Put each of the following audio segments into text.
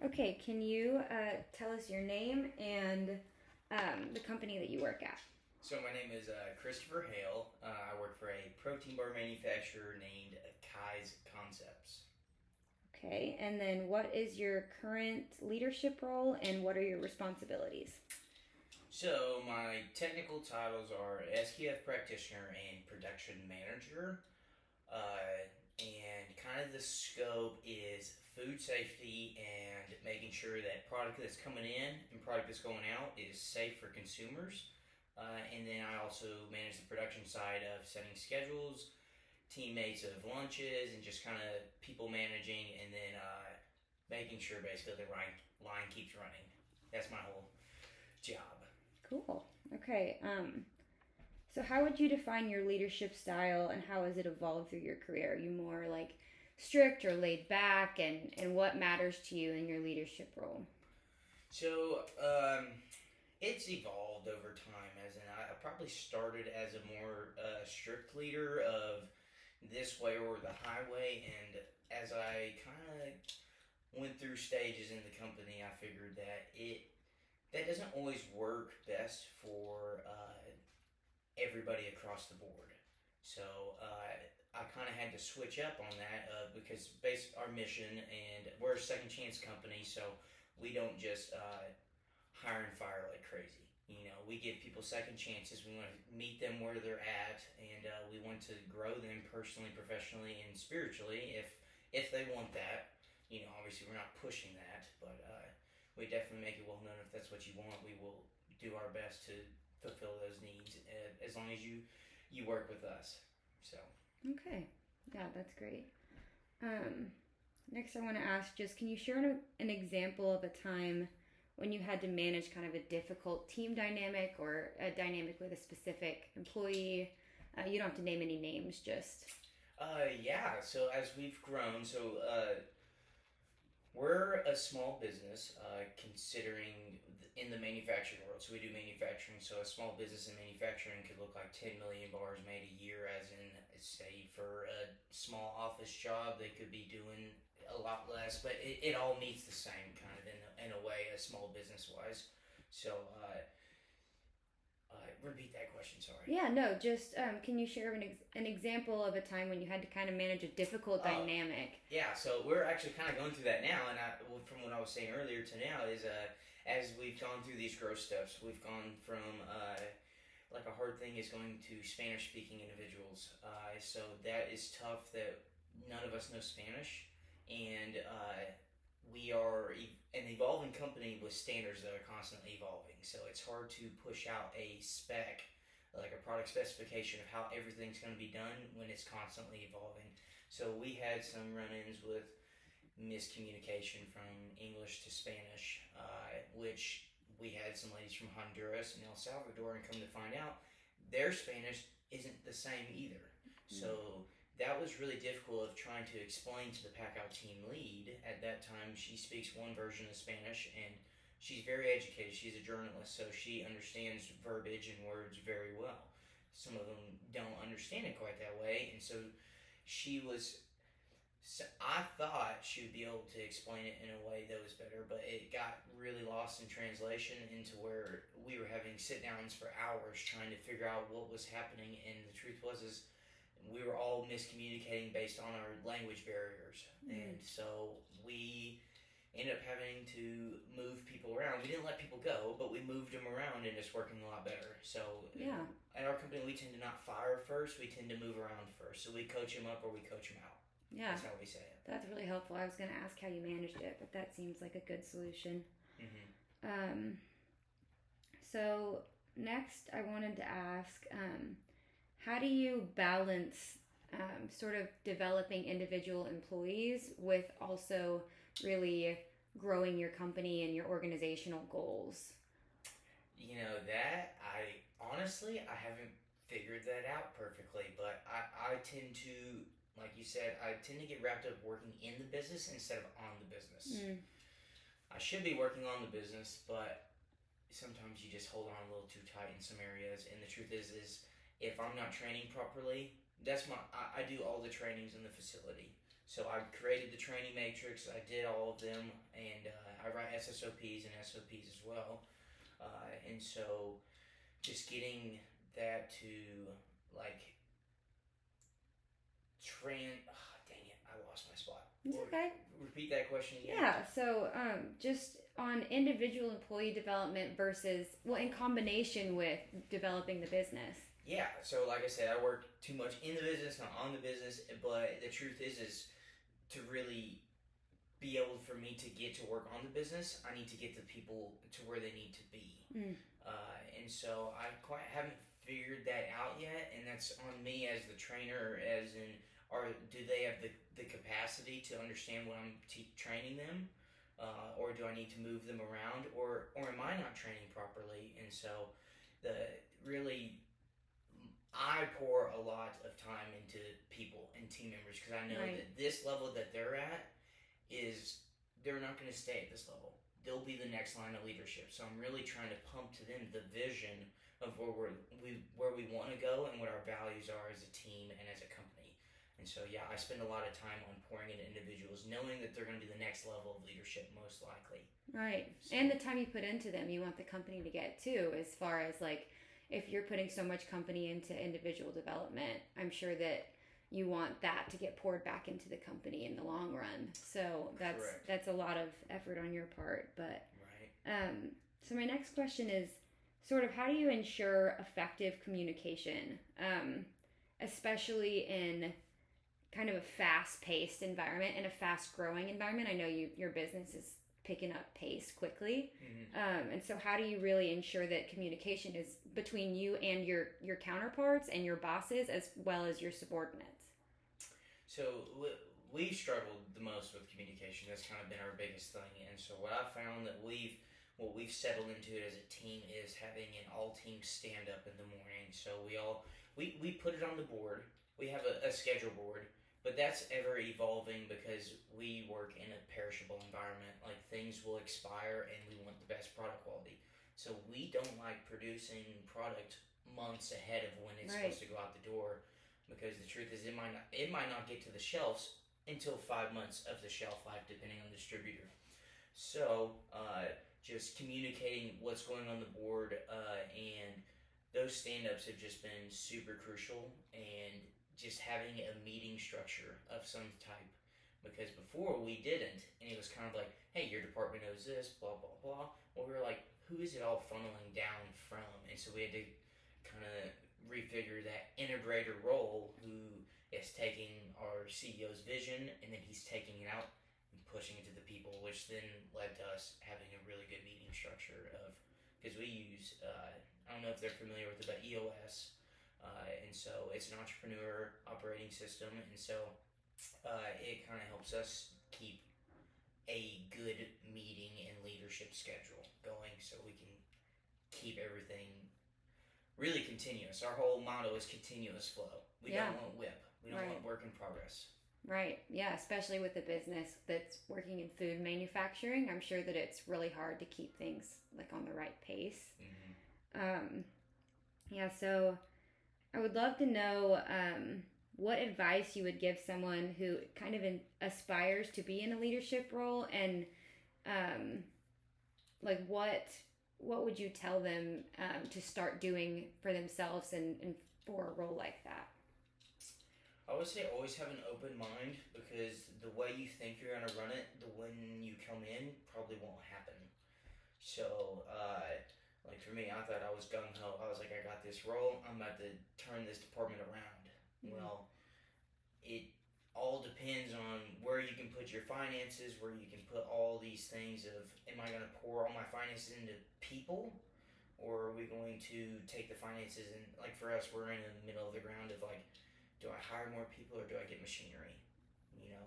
Okay, can you tell us your name and the company that you work at? So my name is Christopher Hale. I work for a protein bar manufacturer named Kai's Concepts. Okay, and then what is your current leadership role and what are your responsibilities? So my technical titles are SQF practitioner and production manager. And kind of the scope is food safety and making sure that product that's coming in and product that's going out is safe for consumers. And then I also manage the production side of setting schedules, teammates of lunches, and just kind of people managing, and then making sure basically the line keeps running. That's my whole job. Cool. Okay. So how would you define your leadership style and how has it evolved through your career? Are you more like strict or laid back and what matters to you in your leadership role? So it's evolved over time. As in, I probably started as a more strict leader of this way or the highway, and as I kind of went through stages in the company, I figured that that doesn't always work best for everybody across the board. So I kind of had to switch up on that because our mission, and we're a second chance company, so we don't just hire and fire like crazy. You know, we give people second chances. We want to meet them where they're at, and we want to grow them personally, professionally, and spiritually. If they want that, you know, obviously we're not pushing that, but we definitely make it well known if that's what you want. We will do our best to fulfill those needs as long as you work with us. So Okay. Yeah, that's great. Um, Next, I want to ask just can you share an example of a time when you had to manage kind of a difficult team dynamic or a dynamic with a specific employee? You don't have to name any names, just. yeah. So as we've grown, we're a small business, considering in the manufacturing world. So we do manufacturing. So a small business in manufacturing could look like 10 million bars made a year. As in, say, for a small office job, they could be doing a lot less. But it all meets the same kind of in a way, a small business wise. So repeat that question. Sorry. Yeah, no, just can you share an example of a time when you had to kind of manage a difficult Oh, dynamic? yeah, so we're actually kind of going through that now, and from what I was saying earlier to now is as we've gone through these growth steps, we've gone from like a hard thing is going to Spanish speaking individuals. So that is tough that none of us know Spanish, and we are an evolving company with standards that are constantly evolving. So it's hard to push out a spec, like a product specification of how everything's going to be done when it's constantly evolving. So we had some run-ins with miscommunication from English to Spanish, which we had some ladies from Honduras and El Salvador, and come to find out, their Spanish isn't the same either. So that was really difficult of trying to explain to the pack out team lead. At that time, she speaks one version of Spanish, and she's very educated. She's a journalist, so she understands verbiage and words very well. Some of them don't understand it quite that way, and so she was. So I thought she would be able to explain it in a way that was better, but it got really lost in translation into where we were having sit downs for hours trying to figure out what was happening. And the truth was, is we were all miscommunicating based on our language barriers, Mm. and so we ended up having to move people around. We didn't let people go, but we moved them around, and it's working a lot better. So Yeah, at our company, we tend to not fire first; we tend to move around first. So we coach them up or we coach them out. yeah, That's how we say it. that's really helpful. I was going to ask how you managed it, but that seems like a good solution. Mm-hmm. Um, so, next, I wanted to ask how do you balance sort of developing individual employees with also really growing your company and your organizational goals? You know that I honestly I haven't figured that out perfectly, but I tend to, like you said, I tend to get wrapped up working in the business instead of on the business. Mm, I should be working on the business, but sometimes you just hold on a little too tight in some areas. And the truth is if I'm not training properly, I do all the trainings in the facility. So I created the training matrix. I did all of them, and SSOPs and SOPs as well. And so just getting that to like dang it, I lost my spot. It's okay. Repeat that question again. Yeah, so just on individual employee development versus, well, in combination with developing the business. Yeah, so like I said, I work too much in the business, not on the business, but the truth is to really be able for me to get to work on the business, I need to get the people to where they need to be. And so I quite haven't figured that out yet, and that's on me as the trainer, as in, do they have the capacity to understand what I'm training them? Or do I need to move them around, or am I not training properly? And so I pour a lot of time into people and team members because I know that this level that they're at they're not going to stay at this level. They'll be the next line of leadership. So I'm really trying to pump to them the vision of where we want to go and what our values are as a team and as a company. And so I spend a lot of time on pouring into individuals, knowing that they're going to be the next level of leadership most likely. Right. So, and the time you put into them, you want the company to get too, as far as like, if you're putting so much company into individual development, I'm sure that you want that to get poured back into the company in the long run. So that's a lot of effort on your part. But so my next question is sort of, how do you ensure effective communication, especially in kind of a fast-paced environment and a fast-growing environment? I know your business is picking up pace quickly. And so how do you really ensure that communication is between you and your counterparts and your bosses as well as your subordinates? So we've struggled the most with communication. That's kind of been our biggest thing. And so what I've found that what we've settled into as a team is having an all-team stand-up in the morning. So we put it on the board. We have a schedule board. But that's ever evolving because we work in a perishable environment. Like, things will expire and we want the best product quality. So we don't like producing product months ahead of when it's supposed to go out the door, because the truth is it might not get to the shelves until 5 months of the shelf life, depending on the distributor. So just communicating what's going on the board, and those stand-ups have just been super crucial, and just having a meeting structure of some type, because before we didn't, and it was kind of like, hey, your department knows this, blah blah blah. Well, we were like, who is it all funneling down from? And so we had to kind of refigure that integrator role, who is taking our CEO's vision and then he's taking it out and pushing it to the people, which then led to us having a really good meeting structure because we use I don't know if they're familiar with it, but EOS. And so it's an entrepreneur operating system, and so it kind of helps us keep a good meeting and leadership schedule going, so we can keep everything really continuous. Our whole motto is continuous flow. We don't want WIP. We don't want work in progress. Right. Yeah, especially with a business that's working in food manufacturing, I'm sure that it's really hard to keep things like on the right pace. So I would love to know what advice you would give someone who kind of aspires to be in a leadership role, and like what would you tell them to start doing for themselves and for a role like that? I would say always have an open mind, because the way you think you're going to run it, when you come in, probably won't happen. So, like for me, I thought I was gung-ho. I was like, I got this role. I'm about to turn this department around. Well, it all depends on where you can put your finances, where you can put all these things of, am I going to pour all my finances into people, or are we going to take the finances and, like for us, we're in the middle of the ground of like, do I hire more people or do I get machinery?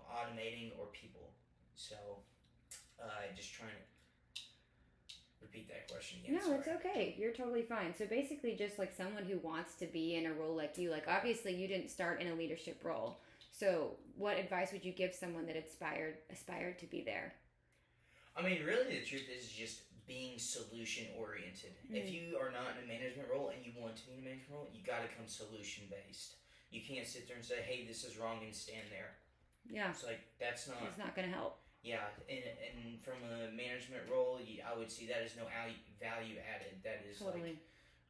Automating or people. So, just trying to repeat that question again. No, it's okay. You're totally fine. So basically just like someone who wants to be in a role like you, like obviously you didn't start in a leadership role. So what advice would you give someone that aspired to be there? I mean, really the truth is just being solution oriented. If you are not in a management role and you want to be in a management role, you got to come solution based. You can't sit there and say, hey, this is wrong, and stand there. Yeah. It's like, it's not going to help. Yeah, and from a management management role, I would see that as no value added. That is Totally.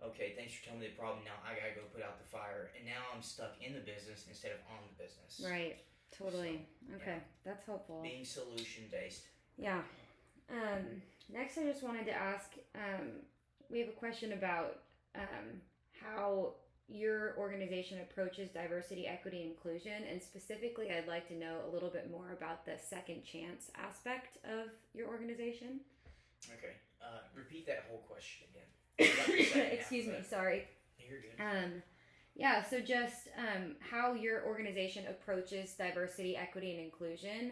like, okay, thanks for telling me the problem. Now I gotta go put out the fire, and now I'm stuck in the business instead of on the business. Right. Totally. So, Okay, yeah. that's helpful. Being solution based. Yeah. Next, I just wanted to ask. We have a question about how your organization approaches diversity, equity, inclusion, and specifically, I'd like to know a little bit more about the second chance aspect of your organization. Okay. Repeat that whole question again. Excuse me. Sorry. You're good. Yeah, so just how your organization approaches diversity, equity, and inclusion,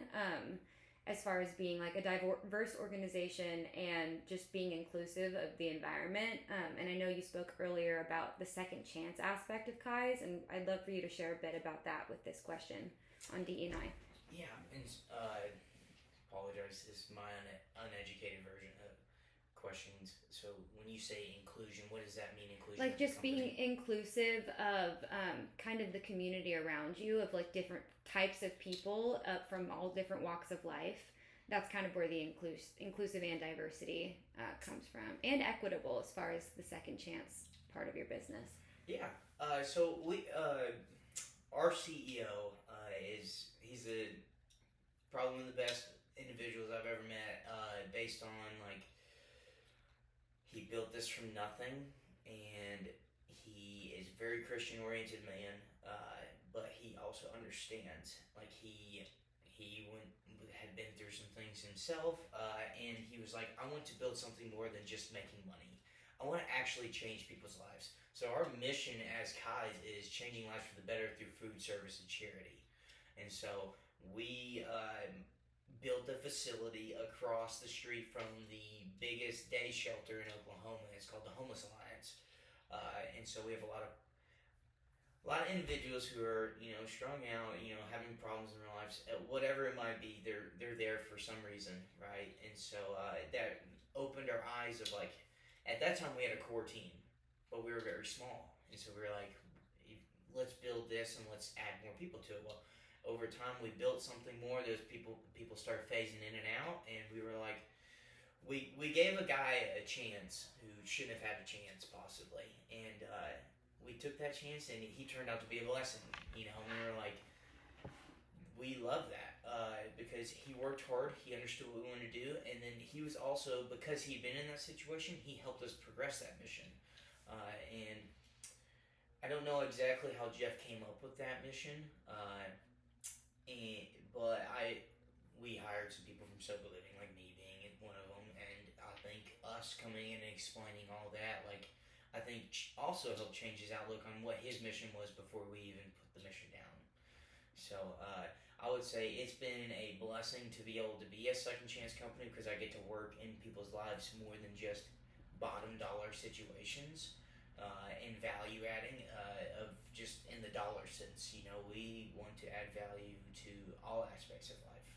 as far as being like a diverse organization and just being inclusive of the environment. And I know you spoke earlier about the second chance aspect of KAIs, and I'd love for you to share a bit about that with this question on DE&I. Yeah, and apologize, this is my uneducated version of questions. So when you say inclusion, what does that mean, inclusion? Like just being inclusive of kind of the community around you, of like different types of people from all different walks of life. That's kind of where the inclusive and diversity comes from, and equitable as far as the second chance part of your business. Yeah. So we, our CEO he's probably one of the best individuals I've ever met. Based on like, he built this from nothing, and he is a very Christian oriented man. But he also understands, like had been through some things himself, and he was like, I want to build something more than just making money. I want to actually change people's lives. So our mission as KAIs is changing lives for the better through food service and charity. And so we built a facility across the street from the biggest day shelter in Oklahoma. It's called the Homeless Alliance. And so we have a lot of individuals who are, strung out, having problems in their lives, whatever it might be. They're there for some reason, right? And so that opened our eyes of like, at that time we had a core team, but we were very small, and so we were like, let's build this and let's add more people to it. Well, over time we built something more. Those people started phasing in and out, and we were like, we gave a guy a chance who shouldn't have had a chance possibly, and we took that chance, and he turned out to be a blessing, and we were like, we love that, because he worked hard, he understood what we wanted to do, and then he was also, because he'd been in that situation, he helped us progress that mission. And I don't know exactly how Jeff came up with that mission, but we hired some people from Sober Living, like me being one of them, and I think us coming in and explaining all that, like, I think also helped change his outlook on what his mission was before we even put the mission down. So I would say it's been a blessing to be able to be a second chance company, because I get to work in people's lives more than just bottom dollar situations, and value adding of just in the dollar sense. We want to add value to all aspects of life.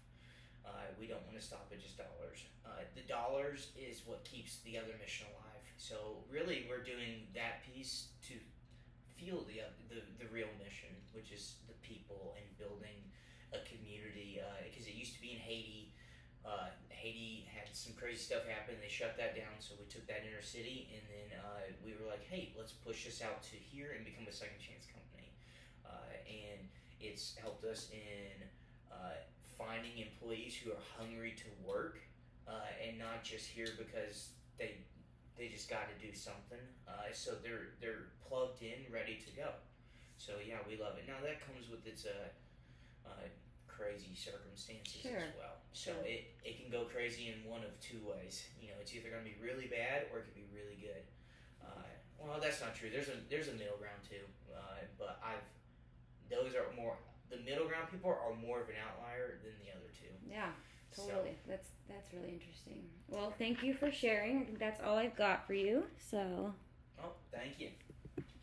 We don't want to stop at just dollars. The dollars is what keeps the other mission alive. So really, we're doing that piece to fuel the real mission, which is the people and building a community. Because it used to be in Haiti. Haiti had some crazy stuff happen. They shut that down, so we took that inner city, and then we were like, hey, let's push this out to here and become a second chance company. And it's helped us in finding employees who are hungry to work, and not just here because they just got to do something. So they're plugged in, ready to go. So yeah, we love it. Now that comes with its crazy circumstances as well. So it can go crazy in one of two ways. It's either going to be really bad or it could be really good. Well, that's not true. There's a middle ground too. But those are more, the middle ground people are more of an outlier than the other two. Yeah, totally. So, that's really interesting. Well, thank you for sharing. I think that's all I've got for you. So. Oh, thank you.